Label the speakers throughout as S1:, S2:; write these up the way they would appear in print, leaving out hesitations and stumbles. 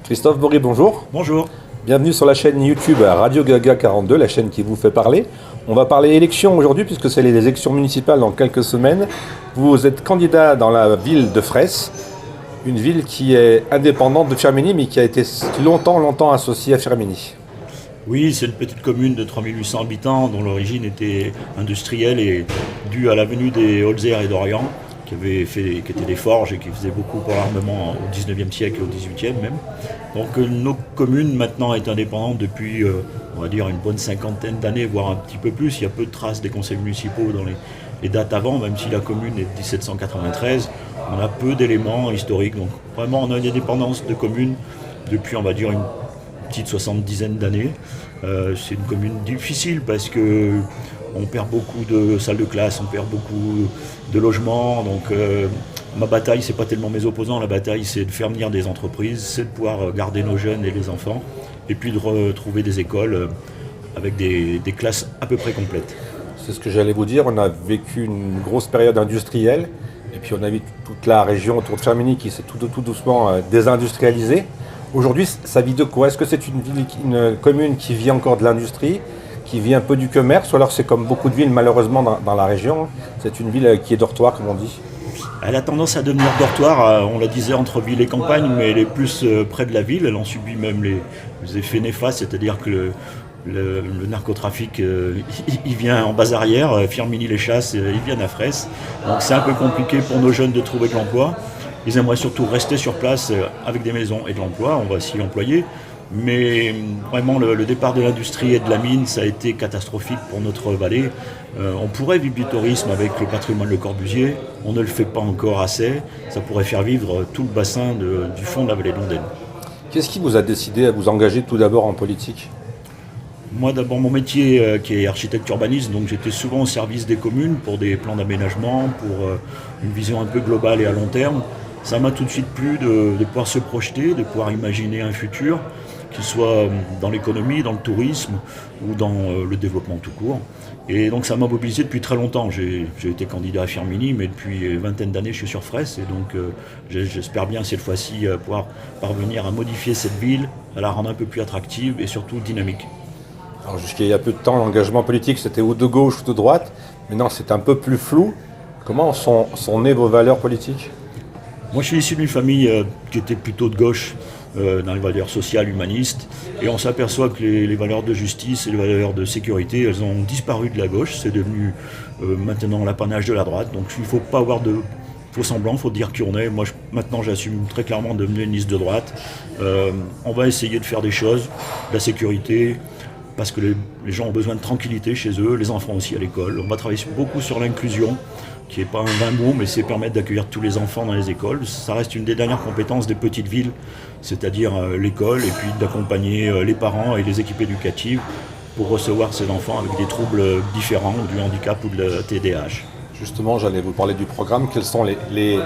S1: Christophe Bory, bonjour.
S2: Bonjour.
S1: Bienvenue sur la chaîne YouTube Radio Gaga 42, la chaîne qui vous fait parler. On va parler élections aujourd'hui puisque c'est les élections municipales dans quelques semaines. Vous êtes candidat dans la ville de Fraisse, une ville qui est indépendante de Firminy mais qui a été longtemps associée à Firminy.
S2: Oui, c'est une petite commune de 3800 habitants dont l'origine était industrielle et due à la venue des Holzer et d'Orient, qui étaient des forges et qui faisaient beaucoup pour l'armement au 19e siècle et au 18e même. Donc nos communes maintenant est indépendante depuis, on va dire, une bonne cinquantaine d'années, voire un petit peu plus. Il y a peu de traces des conseils municipaux dans les dates avant, même si la commune est de 1793. On a peu d'éléments historiques. Donc vraiment, on a une indépendance de commune depuis, on va dire, une petite 70aine d'années. C'est une commune difficile parce que on perd beaucoup de salles de classe, on perd beaucoup de logements. Donc ma bataille, c'est pas tellement mes opposants, la bataille c'est de faire venir des entreprises, c'est de pouvoir garder nos jeunes et les enfants, et puis de retrouver des écoles avec des classes à peu près complètes.
S1: C'est ce que j'allais vous dire, on a vécu une grosse période industrielle, et puis on a vu toute la région autour de Firminy qui s'est tout doucement désindustrialisée. Aujourd'hui, ça vit de quoi? Est-ce que c'est une commune qui vit encore de l'industrie, qui vit un peu du commerce, ou alors c'est comme beaucoup de villes malheureusement dans la région, c'est une ville qui est dortoir comme on dit?
S2: Elle a tendance à devenir dortoir, on la disait entre ville et campagne, mais elle est plus près de la ville, elle en subit même les effets néfastes, c'est-à-dire que le narcotrafic, il vient en base arrière, Firminy les chasse, ils viennent à Fraisse, donc c'est un peu compliqué pour nos jeunes de trouver de l'emploi. Ils aimeraient surtout rester sur place avec des maisons et de l'emploi, on va s'y employer. Mais vraiment, le départ de l'industrie et de la mine, ça a été catastrophique pour notre vallée. On pourrait vivre du tourisme avec le patrimoine Le Corbusier, on ne le fait pas encore assez. Ça pourrait faire vivre tout le bassin du fond de la vallée de l'Ondaine.
S1: Qu'est-ce qui vous a décidé à vous engager tout d'abord en politique?
S2: Moi, d'abord, mon métier qui est architecte urbaniste, donc j'étais souvent au service des communes pour des plans d'aménagement, pour une vision un peu globale et à long terme. Ça m'a tout de suite plu de pouvoir se projeter, de pouvoir imaginer un futur, qu'il soit dans l'économie, dans le tourisme ou dans le développement tout court. Et donc ça m'a mobilisé depuis très longtemps. J'ai été candidat à Firminy, mais depuis une vingtaine d'années je suis sur Fraisse. Et donc j'espère bien cette fois-ci pouvoir parvenir à modifier cette ville, à la rendre un peu plus attractive et surtout dynamique.
S1: Alors jusqu'il y a peu de temps, l'engagement politique c'était ou de gauche ou de droite. Maintenant c'est un peu plus flou. Comment sont nées vos valeurs politiques?
S2: Moi, je suis issu d'une famille qui était plutôt de gauche, dans les valeurs sociales, humanistes, et on s'aperçoit que les valeurs de justice et les valeurs de sécurité, elles ont disparu de la gauche, c'est devenu maintenant l'apanage de la droite, donc il ne faut pas avoir de faux semblants, il faut dire qui on est. Moi, maintenant, j'assume très clairement de mener une liste de droite. On va essayer de faire des choses, de la sécurité, parce que les gens ont besoin de tranquillité chez eux, les enfants aussi à l'école. On va travailler beaucoup sur l'inclusion, qui n'est pas un vain mot, mais c'est permettre d'accueillir tous les enfants dans les écoles. Ça reste une des dernières compétences des petites villes, c'est-à-dire l'école, et puis d'accompagner les parents et les équipes éducatives pour recevoir ces enfants avec des troubles différents, du handicap ou de la TDAH.
S1: Justement, j'allais vous parler du programme. Quelles sont les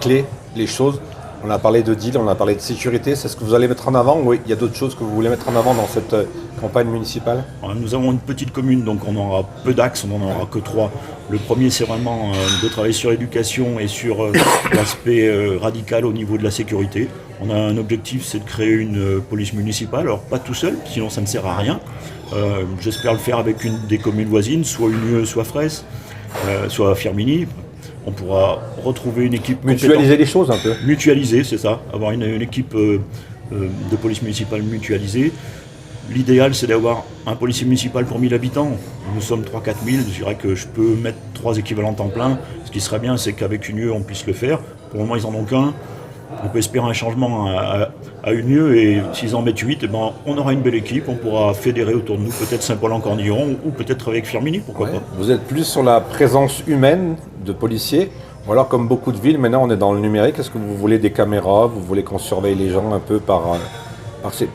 S1: clés, les choses? On a parlé de deal, on a parlé de sécurité. C'est ce que vous allez mettre en avant ou il y a d'autres choses que vous voulez mettre en avant dans cette campagne municipale?
S2: Alors, nous avons une petite commune, donc on aura peu d'axes, on n'en aura que 3. Le premier, c'est vraiment de travailler sur l'éducation et sur l'aspect radical au niveau de la sécurité. On a un objectif, c'est de créer une police municipale. Alors pas tout seul, sinon ça ne sert à rien. J'espère le faire avec une des communes voisines, soit Unieux, soit Fraisse, soit Firminy. On pourra retrouver une équipe
S1: mutualiser les choses un peu.
S2: Mutualiser, c'est ça. Avoir une équipe de police municipale mutualisée. L'idéal, c'est d'avoir un policier municipal pour 1000 habitants. Nous sommes 3-4 000. Je dirais que je peux mettre 3 équivalents temps plein. Ce qui serait bien, c'est qu'avec Unieux, on puisse le faire. Pour le moment, ils n'en ont qu'un. On peut espérer un changement à Unieux. Et s'ils en mettent 8, on aura une belle équipe. On pourra fédérer autour de nous peut-être Saint-Paul-en-Cornillon ou peut-être avec Firminy, pourquoi pas.
S1: Vous êtes plus sur la présence humaine de policiers, ou alors comme beaucoup de villes, maintenant on est dans le numérique. Est-ce que vous voulez des caméras? Vous voulez qu'on surveille les gens un peu par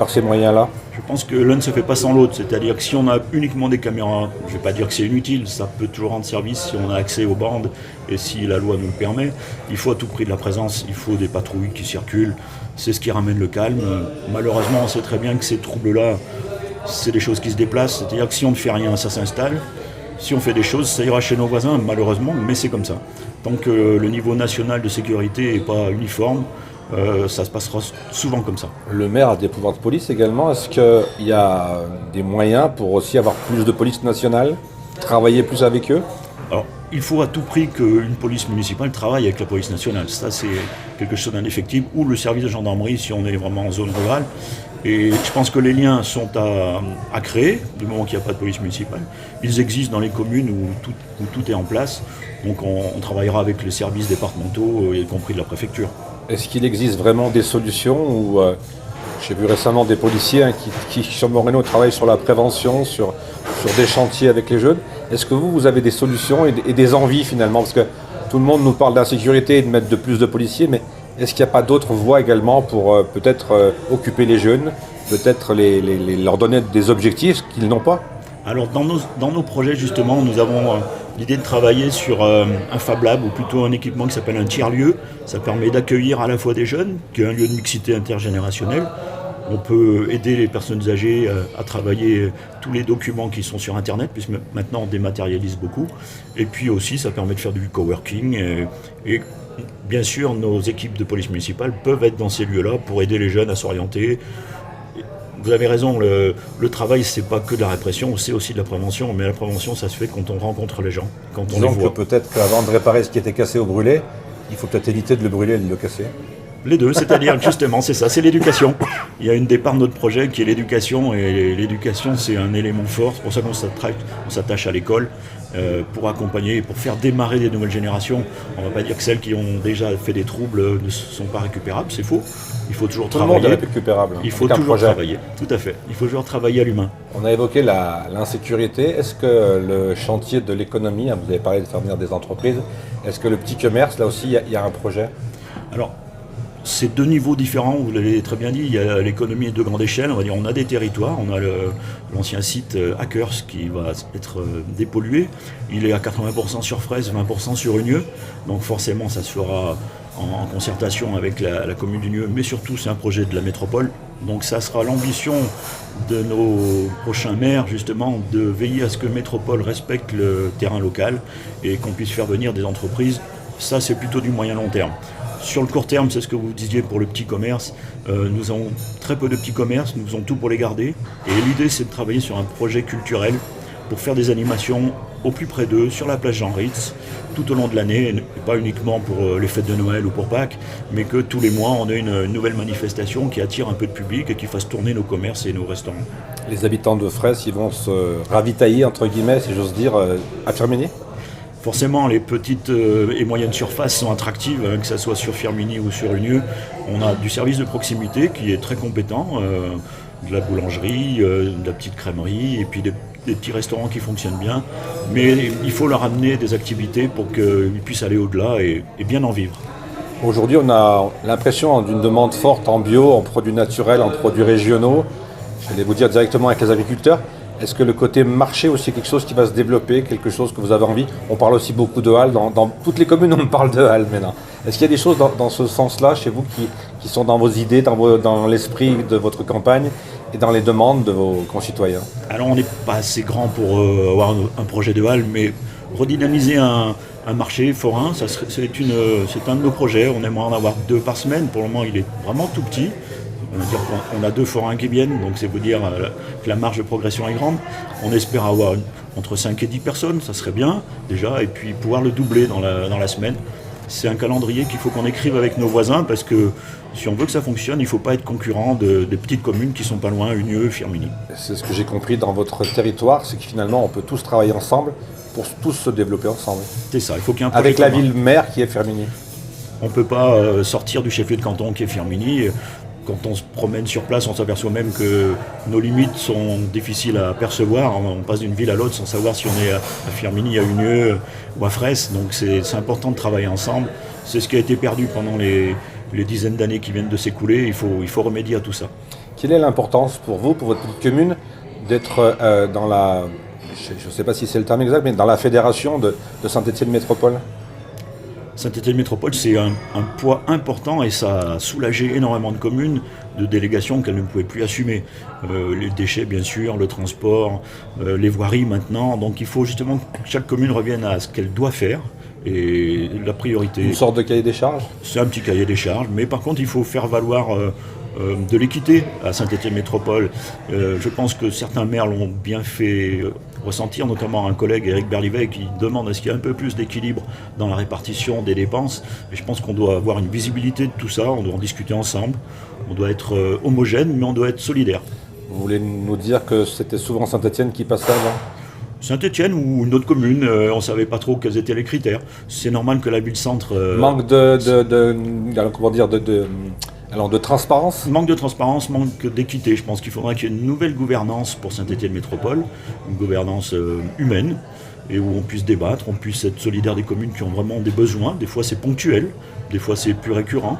S1: ces moyens-là?
S2: Je pense que l'un ne se fait pas sans l'autre, c'est-à-dire que si on a uniquement des caméras, je ne vais pas dire que c'est inutile, ça peut toujours rendre service si on a accès aux bandes et si la loi nous le permet. Il faut à tout prix de la présence, il faut des patrouilles qui circulent, c'est ce qui ramène le calme. Malheureusement, on sait très bien que ces troubles-là, c'est des choses qui se déplacent, c'est-à-dire que si on ne fait rien, ça s'installe. Si on fait des choses, ça ira chez nos voisins, malheureusement, mais c'est comme ça. Tant que le niveau national de sécurité n'est pas uniforme, ça se passera souvent comme ça.
S1: Le maire a des pouvoirs de police également. Est-ce qu'il y a des moyens pour aussi avoir plus de police nationale, travailler plus avec eux?
S2: Alors, il faut à tout prix qu'une police municipale travaille avec la police nationale. Ça, c'est quelque chose d'indéfectible. Ou le service de gendarmerie, si on est vraiment en zone rurale. Et je pense que les liens sont à créer, du moment qu'il n'y a pas de police municipale. Ils existent dans les communes où tout est en place. Donc, on travaillera avec les services départementaux, y compris de la préfecture.
S1: Est-ce qu'il existe vraiment des solutions où, j'ai vu récemment des policiers qui, sur Moreno, travaillent sur la prévention, sur des chantiers avec les jeunes. Est-ce que vous avez des solutions et des envies finalement? Parce que tout le monde nous parle d'insécurité et de mettre de plus de policiers, mais est-ce qu'il n'y a pas d'autres voies également pour peut-être occuper les jeunes, peut-être leur donner des objectifs qu'ils n'ont pas?
S2: Alors dans nos projets justement, nous avons l'idée de travailler sur un Fab Lab, ou plutôt un équipement qui s'appelle un tiers-lieu. Ça permet d'accueillir à la fois des jeunes, qui est un lieu de mixité intergénérationnelle. On peut aider les personnes âgées à travailler tous les documents qui sont sur Internet, puisque maintenant on dématérialise beaucoup. Et puis aussi, ça permet de faire du coworking. Et bien sûr, nos équipes de police municipale peuvent être dans ces lieux-là pour aider les jeunes à s'orienter. Vous avez raison, le travail, c'est pas que de la répression, c'est aussi de la prévention. Mais la prévention, ça se fait quand on rencontre les gens, quand on les voit.
S1: Donc peut-être qu'avant de réparer ce qui était cassé au brûlé, il faut peut-être éviter de le brûler et de le casser.
S2: Les deux, c'est-à-dire justement, c'est ça, c'est l'éducation. Il y a une des parts de notre projet qui est l'éducation, et l'éducation, c'est un élément fort. C'est pour ça qu'on s'attache à l'école pour accompagner, pour faire démarrer des nouvelles générations. On ne va pas dire que celles qui ont déjà fait des troubles ne sont pas récupérables, c'est faux. Il faut toujours travailler.
S1: Tout le monde est récupérable.
S2: Il faut toujours travailler, tout à fait. Il faut toujours travailler à l'humain.
S1: On a évoqué l'insécurité. Est-ce que le chantier de l'économie, vous avez parlé de faire venir des entreprises, est-ce que le petit commerce, là aussi, il y a un projet?
S2: Alors, c'est deux niveaux différents, vous l'avez très bien dit. Il y a l'économie de grande échelle, on va dire, on a des territoires, on a l'ancien site Hackers qui va être dépollué. Il est à 80% sur Fraise, 20% sur Unieux, donc forcément ça se fera en concertation avec la commune d'Unieux, mais surtout c'est un projet de la métropole. Donc ça sera l'ambition de nos prochains maires, justement, de veiller à ce que Métropole respecte le terrain local et qu'on puisse faire venir des entreprises. Ça, c'est plutôt du moyen-long terme. Sur le court terme, c'est ce que vous disiez pour le petit commerce. Nous avons très peu de petits commerces, nous faisons tout pour les garder. Et l'idée, c'est de travailler sur un projet culturel pour faire des animations au plus près d'eux, sur la plage Jean Ritz, tout au long de l'année, et pas uniquement pour les fêtes de Noël ou pour Pâques, mais que tous les mois, on ait une nouvelle manifestation qui attire un peu de public et qui fasse tourner nos commerces et nos restaurants.
S1: Les habitants de Fraise, ils vont se ravitailler, entre guillemets, si j'ose dire, à Firminy?
S2: Forcément, les petites et moyennes surfaces sont attractives, que ce soit sur Firminy ou sur Unieux. On a du service de proximité qui est très compétent, de la boulangerie, de la petite crèmerie, et puis des petits restaurants qui fonctionnent bien. Mais il faut leur amener des activités pour qu'ils puissent aller au-delà et bien en vivre.
S1: Aujourd'hui, on a l'impression d'une demande forte en bio, en produits naturels, en produits régionaux. J'allais vous dire directement avec les agriculteurs. Est-ce que le côté marché aussi est quelque chose qui va se développer, quelque chose que vous avez envie? On parle aussi beaucoup de halles, dans toutes les communes on parle de halles maintenant. Est-ce qu'il y a des choses dans ce sens-là chez vous qui sont dans vos idées, dans l'esprit de votre campagne et dans les demandes de vos concitoyens?
S2: Alors on n'est pas assez grand pour avoir un projet de halle, mais redynamiser un marché forain, c'est un de nos projets. On aimerait en avoir 2 par semaine. Pour le moment, il est vraiment tout petit. On a 2 forains qui viennent, donc c'est vous dire que la marge de progression est grande. On espère avoir entre 5 et 10 personnes, ça serait bien déjà, et puis pouvoir le doubler dans la semaine. C'est un calendrier qu'il faut qu'on écrive avec nos voisins, parce que si on veut que ça fonctionne, il ne faut pas être concurrent des petites communes qui sont pas loin, Unieux, Firminy.
S1: C'est ce que j'ai compris dans votre territoire, c'est que finalement on peut tous travailler ensemble pour tous se développer ensemble.
S2: C'est ça, il faut qu'il y ait un projet
S1: avec la
S2: commun.
S1: ville mère qui est Firminy.
S2: On ne peut pas sortir du chef-lieu de canton qui est Firminy. Quand on se promène sur place, on s'aperçoit même que nos limites sont difficiles à percevoir. On passe d'une ville à l'autre sans savoir si on est à Firminy, à Unieux ou à Fraisse. Donc c'est important de travailler ensemble. C'est ce qui a été perdu pendant les dizaines d'années qui viennent de s'écouler. Il faut remédier à tout ça.
S1: Quelle est l'importance pour vous, pour votre petite commune, d'être dans la... Je ne sais pas si c'est le terme exact, mais dans la fédération de Saint-Étienne Métropole?
S2: Saint-Étienne Métropole, c'est un poids important et ça a soulagé énormément de communes de délégations qu'elles ne pouvaient plus assumer. Les déchets, bien sûr, le transport, les voiries maintenant. Donc il faut justement que chaque commune revienne à ce qu'elle doit faire, Et la priorité...
S1: Une sorte de cahier des charges?
S2: C'est un petit cahier des charges, mais par contre il faut faire valoir de l'équité à Saint-Étienne Métropole. Je pense que certains maires l'ont bien fait ressentir, notamment un collègue, Éric Berlivet, qui demande à ce qu'il y ait un peu plus d'équilibre dans la répartition des dépenses. Et je pense qu'on doit avoir une visibilité de tout ça, on doit en discuter ensemble, on doit être homogène, mais on doit être solidaire.
S1: Vous voulez nous dire que c'était souvent Saint-Étienne qui passait avant?
S2: Saint-Étienne ou une autre commune, on ne savait pas trop quels étaient les critères. C'est normal que la ville-centre...
S1: Manque de transparence?
S2: Manque de transparence, manque d'équité. Je pense qu'il faudra qu'il y ait une nouvelle gouvernance pour Saint-Étienne Métropole, une gouvernance humaine, et où on puisse débattre, on puisse être solidaire des communes qui ont vraiment des besoins. Des fois c'est ponctuel, des fois c'est plus récurrent.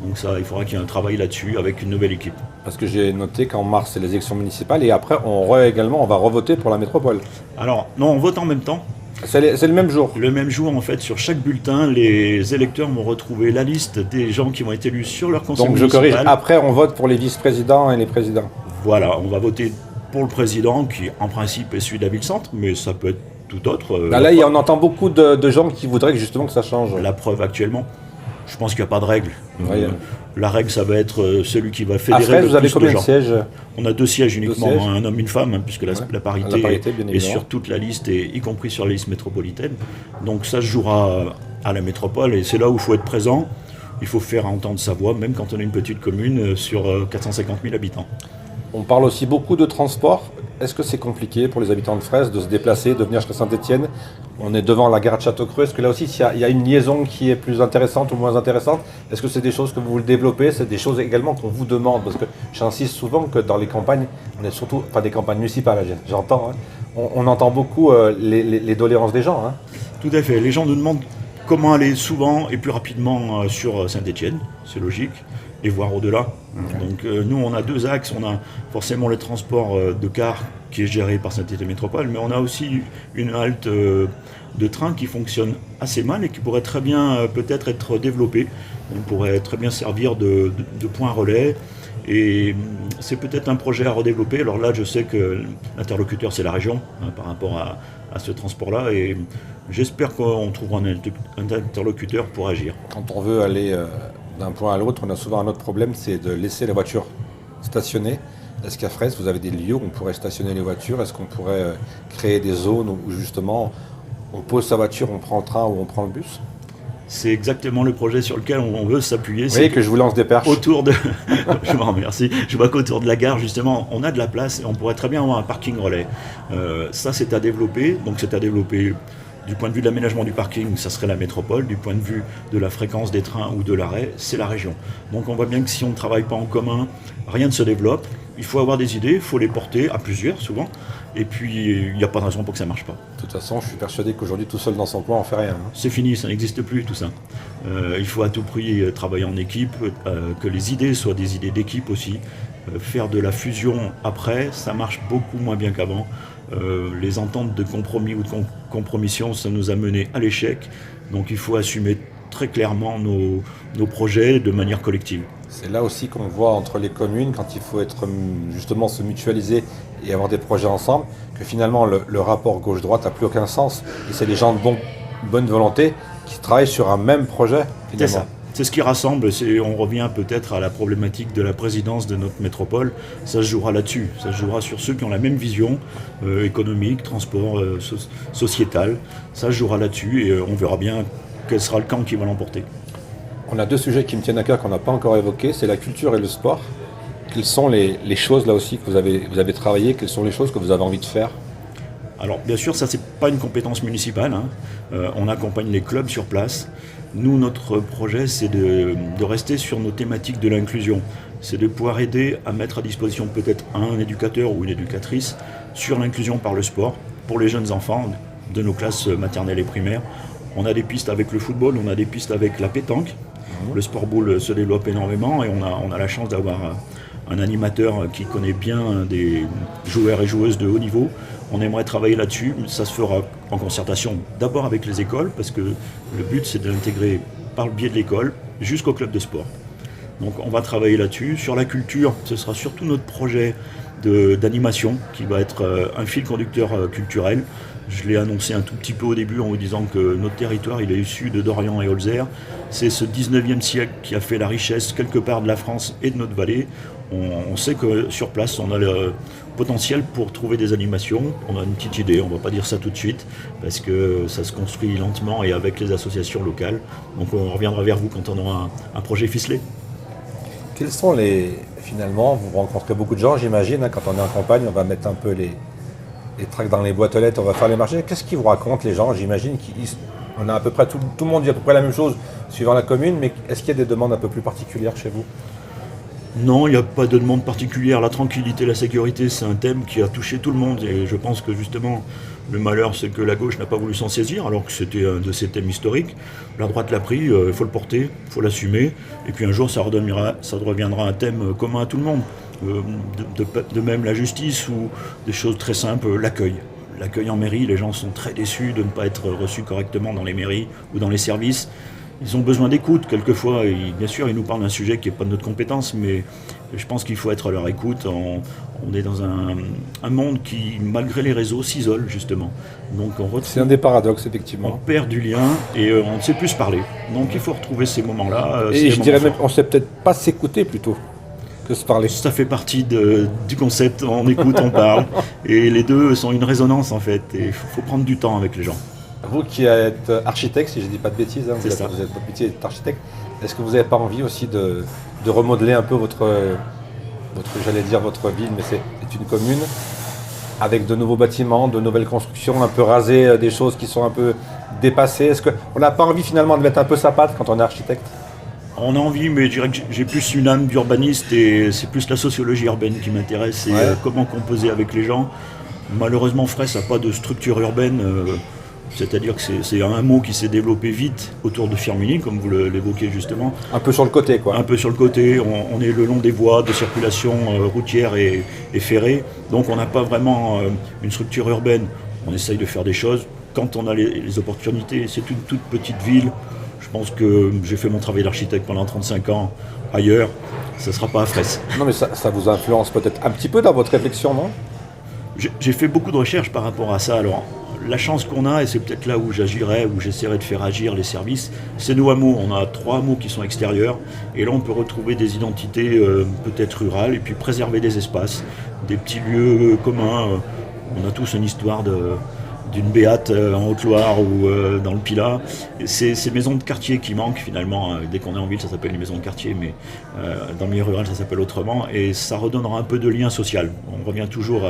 S2: Donc ça, il faudra qu'il y ait un travail là-dessus avec une nouvelle équipe.
S1: Parce que j'ai noté qu'en mars, c'est les élections municipales et après, on va revoter pour la métropole.
S2: Alors, non, on vote en même temps.
S1: C'est le même jour?
S2: Le même jour, en fait, sur chaque bulletin, les électeurs vont retrouver la liste des gens qui vont être élus sur leur conseil municipal.
S1: Donc je corrige, après on vote pour les vice-présidents et les présidents.
S2: Voilà, on va voter pour le président qui, en principe, est celui de la ville-centre, mais ça peut être tout autre.
S1: Là, on entend beaucoup de gens qui voudraient justement que ça change.
S2: La preuve actuellement. Je pense qu'il n'y a pas de règle.
S1: Oui.
S2: La règle, ça va être celui qui va fédérer
S1: Après,
S2: le
S1: vous avez
S2: plus de
S1: combien de
S2: gens.
S1: sièges?
S2: On a 2 sièges uniquement,
S1: 2 sièges.
S2: un homme, une femme, puisque la parité,
S1: bien
S2: est
S1: évidemment.
S2: sur toute la liste, et y compris sur la liste métropolitaine. Donc ça se jouera à la métropole, et c'est là où il faut être présent. Il faut faire entendre sa voix, même quand on est une petite commune sur 450 000 habitants.
S1: On parle aussi beaucoup de transport. Est-ce que c'est compliqué pour les habitants de Fraisse de se déplacer, de venir jusqu'à Saint-Étienne? On est devant la gare de Châteaucreux. Est-ce que là aussi, il y a une liaison qui est plus intéressante ou moins intéressante? Est-ce que c'est des choses que vous voulez développer? C'est des choses également qu'on vous demande? Parce que j'insiste souvent que dans les campagnes, on est surtout, pas des campagnes municipales, j'entends, hein, on entend beaucoup les doléances des gens. Hein.
S2: Tout à fait. Les gens nous demandent comment aller souvent et plus rapidement sur Saint-Étienne, c'est logique, et voir au-delà. Donc nous, on a 2 axes. On a forcément le transport de cars qui est géré par Saint-Étienne Métropole, mais on a aussi une halte de train qui fonctionne assez mal et qui pourrait très bien peut-être être développée. On pourrait très bien servir de point relais. Et c'est peut-être un projet à redévelopper. Alors là, je sais que l'interlocuteur, c'est la région par rapport à ce transport-là. Et j'espère qu'on trouvera un interlocuteur pour agir.
S1: Quand on veut aller d'un point à l'autre, on a souvent un autre problème, c'est de laisser les voitures stationner. Est-ce qu'à Fraisse, vous avez des lieux où on pourrait stationner les voitures? Est-ce qu'on pourrait créer des zones où justement on pose sa voiture, on prend le train ou on prend le bus?
S2: C'est exactement le projet sur lequel on veut s'appuyer.
S1: Vous voyez que je vous lance des perches.
S2: Autour de... Je vous remercie. Je vois qu'autour de la gare, justement, on a de la place et on pourrait très bien avoir un parking relais. Ça, c'est à développer. Donc, c'est à développer du point de vue de l'aménagement du parking, ça serait la métropole. Du point de vue de la fréquence des trains ou de l'arrêt, c'est la région. Donc, on voit bien que si on ne travaille pas en commun, rien ne se développe. Il faut avoir des idées, il faut les porter à plusieurs, souvent. Et puis, il n'y a pas de raison pour que ça ne marche pas.
S1: De toute façon, je suis persuadé qu'aujourd'hui, tout seul dans son coin, on ne fait rien. Hein.
S2: C'est fini, ça n'existe plus, tout ça. Il faut à tout prix travailler en équipe, que les idées soient des idées d'équipe aussi. Faire de la fusion après, ça marche beaucoup moins bien qu'avant. Les ententes de compromis ou de compromission, ça nous a mené à l'échec. Donc il faut assumer très clairement nos projets de manière collective.
S1: C'est là aussi qu'on voit entre les communes, quand il faut être justement se mutualiser et avoir des projets ensemble, que finalement le rapport gauche-droite n'a plus aucun sens. Et c'est les gens de bonne volonté qui travaillent sur un même projet.
S2: C'est ça. C'est ce qui rassemble. On revient peut-être à la problématique de la présidence de notre métropole. Ça se jouera là-dessus. Ça se jouera sur ceux qui ont la même vision économique, transport, sociétal. Ça se jouera là-dessus et on verra bien quel sera le camp qui va l'emporter.
S1: On a 2 sujets qui me tiennent à cœur qu'on n'a pas encore évoqués, c'est la culture et le sport. Quelles sont les choses là aussi que vous avez travaillé? Quelles sont les choses que vous avez envie de faire?
S2: Alors bien sûr, ça c'est pas une compétence municipale. On accompagne les clubs sur place. Nous, notre projet, c'est de rester sur nos thématiques de l'inclusion. C'est de pouvoir aider à mettre à disposition peut-être un éducateur ou une éducatrice sur l'inclusion par le sport pour les jeunes enfants de nos classes maternelles et primaires. On a des pistes avec le football, on a des pistes avec la pétanque. Le sport ball se développe énormément et on a la chance d'avoir un animateur qui connaît bien des joueurs et joueuses de haut niveau. On aimerait travailler là-dessus, ça se fera en concertation d'abord avec les écoles, parce que le but c'est de l'intégrer par le biais de l'école jusqu'au club de sport. Donc on va travailler là-dessus. Sur la culture, ce sera surtout notre projet d'animation qui va être un fil conducteur culturel. Je l'ai annoncé un tout petit peu au début en vous disant que notre territoire il est issu de Dorian et Holzer. C'est ce 19e siècle qui a fait la richesse quelque part de la France et de notre vallée. On sait que sur place on a le potentiel pour trouver des animations. On a une petite idée, on ne va pas dire ça tout de suite parce que ça se construit lentement et avec les associations locales. Donc on reviendra vers vous quand on aura un projet ficelé.
S1: Quels sont finalement, vous rencontrez beaucoup de gens, j'imagine, hein, quand on est en campagne, on va mettre un peu les tracts dans les boîtes aux lettres, on va faire les marchés. Qu'est-ce qu'ils vous racontent les gens? J'imagine qu'on a à peu près tout le monde dit à peu près la même chose suivant la commune, mais est-ce qu'il y a des demandes un peu plus particulières chez vous?
S2: Non, il n'y a pas de demande particulière. La tranquillité, la sécurité, c'est un thème qui a touché tout le monde. Et je pense que justement, le malheur, c'est que la gauche n'a pas voulu s'en saisir, alors que c'était un de ses thèmes historiques. La droite l'a pris, il faut le porter, il faut l'assumer. Et puis un jour, ça redeviendra un thème commun à tout le monde. De même la justice ou des choses très simples, l'accueil. L'accueil en mairie, les gens sont très déçus de ne pas être reçus correctement dans les mairies ou dans les services. Ils ont besoin d'écoute quelquefois, et bien sûr ils nous parlent d'un sujet qui n'est pas de notre compétence, mais je pense qu'il faut être à leur écoute. On est dans un monde qui, malgré les réseaux, s'isole justement. Donc
S1: c'est un des paradoxes effectivement.
S2: On perd du lien et on ne sait plus se parler. Donc il faut retrouver ces moments-là.
S1: Et je dirais même qu'on ne sait peut-être pas s'écouter plutôt que se parler.
S2: Ça fait partie du concept, on écoute, on parle, et les deux sont une résonance en fait, et il faut prendre du temps avec les gens.
S1: Vous qui êtes architecte, si je ne dis pas de bêtises, hein, vous êtes votre métier d'architecte, est-ce que vous n'avez pas envie aussi de remodeler un peu votre ville, mais c'est une commune, avec de nouveaux bâtiments, de nouvelles constructions, un peu raser des choses qui sont un peu dépassées? Est-ce qu'on n'a pas envie finalement de mettre un peu sa patte quand on est architecte?
S2: On a envie, mais je dirais que j'ai plus une âme d'urbaniste et c'est plus la sociologie urbaine qui m'intéresse et comment composer avec les gens. Malheureusement, Fraisse n'a pas de structure urbaine. C'est-à-dire que c'est un mot qui s'est développé vite autour de Firminy, comme vous l'évoquez justement.
S1: Un peu sur le côté, quoi.
S2: Un peu sur le côté. On est le long des voies de circulation routière et ferrée. Donc on n'a pas vraiment une structure urbaine. On essaye de faire des choses quand on a les opportunités. C'est une toute petite ville. Je pense que j'ai fait mon travail d'architecte pendant 35 ans ailleurs. Ça ne sera pas à Fraisse.
S1: Non, mais ça vous influence peut-être un petit peu dans votre réflexion, non?
S2: J'ai fait beaucoup de recherches par rapport à ça. Alors, la chance qu'on a, et c'est peut-être là où j'agirais, où j'essaierai de faire agir les services, c'est nos hameaux. On a 3 hameaux qui sont extérieurs, et là on peut retrouver des identités peut-être rurales, et puis préserver des espaces, des petits lieux communs. On a tous une histoire d'une béate en Haute-Loire ou dans le Pilat. C'est ces maisons de quartier qui manquent finalement. Dès qu'on est en ville, ça s'appelle les maisons de quartier, mais dans le milieu rural, ça s'appelle autrement, et ça redonnera un peu de lien social. On revient toujours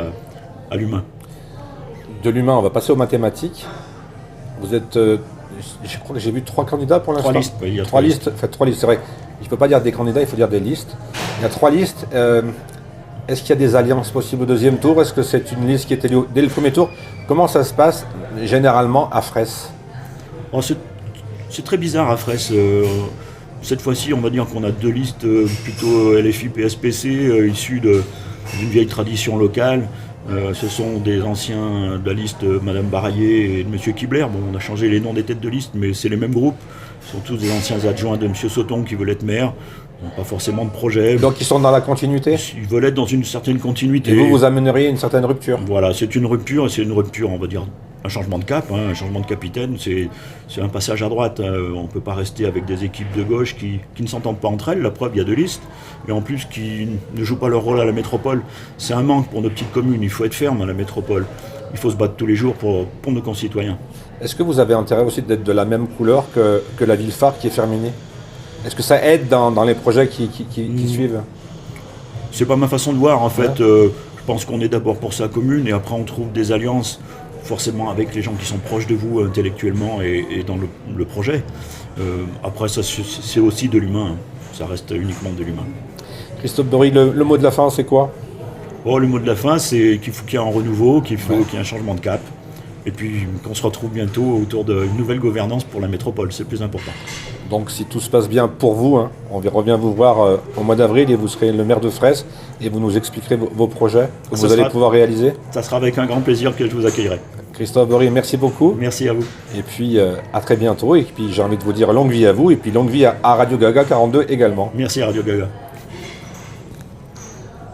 S2: à l'humain.
S1: De l'humain, on va passer aux mathématiques. Vous êtes, je crois que j'ai vu 3 candidats pour l'instant.
S2: 3 listes, oui, il y a
S1: 3 listes. Enfin, 3 listes, c'est vrai. Il ne faut pas dire des candidats, il faut dire des listes. Il y a 3 listes. Est-ce qu'il y a des alliances possibles au deuxième tour? Est-ce que c'est une liste qui était dès le premier tour? Comment ça se passe généralement à Fraisse?
S2: C'est très bizarre à Fraisse. Cette fois-ci, on va dire qu'on a 2 listes plutôt LFI, PSPC, issues d'une vieille tradition locale. Ce sont des anciens de la liste Madame Baraillé et de M. Kibler. Bon, on a changé les noms des têtes de liste, mais c'est les mêmes groupes. Ce sont tous des anciens adjoints de M. Sauton qui veulent être maire. Ils n'ont pas forcément de projet.
S1: Donc ils sont dans la continuité?
S2: Ils veulent être dans une certaine continuité.
S1: Et vous amèneriez une certaine rupture? Voilà,
S2: c'est une rupture, on va dire, un changement de cap, un changement de capitaine, c'est un passage à droite. On ne peut pas rester avec des équipes de gauche qui ne s'entendent pas entre elles, la preuve, il y a 2 listes, et en plus qui ne jouent pas leur rôle à la métropole. C'est un manque pour nos petites communes, il faut être ferme à la métropole. Il faut se battre tous les jours pour nos concitoyens.
S1: Est-ce que vous avez intérêt aussi d'être de la même couleur que la ville phare qui est Firminy? Est-ce que ça aide dans les projets qui suivent?
S2: C'est pas ma façon de voir, en fait. Je pense qu'on est d'abord pour sa commune, et après on trouve des alliances forcément avec les gens qui sont proches de vous intellectuellement et dans le projet. Après, ça, c'est aussi de l'humain. Ça reste uniquement de l'humain.
S1: Christophe Bory, le mot de la fin, c'est quoi?
S2: Le mot de la fin, c'est qu'il faut qu'il y ait un renouveau, qu'il y ait un changement de cap. Et puis qu'on se retrouve bientôt autour d'une nouvelle gouvernance pour la métropole. C'est le plus important.
S1: Donc si tout se passe bien pour vous, on revient vous voir au mois d'avril et vous serez le maire de Fraisse et vous nous expliquerez vos projets que vous allez pouvoir réaliser.
S2: Ça sera avec un grand plaisir que je vous accueillerai.
S1: Christophe Bory, merci beaucoup.
S2: Merci à vous.
S1: Et puis à très bientôt. Et puis j'ai envie de vous dire longue vie à vous et puis longue vie à Radio Gaga 42 également.
S2: Merci à Radio Gaga.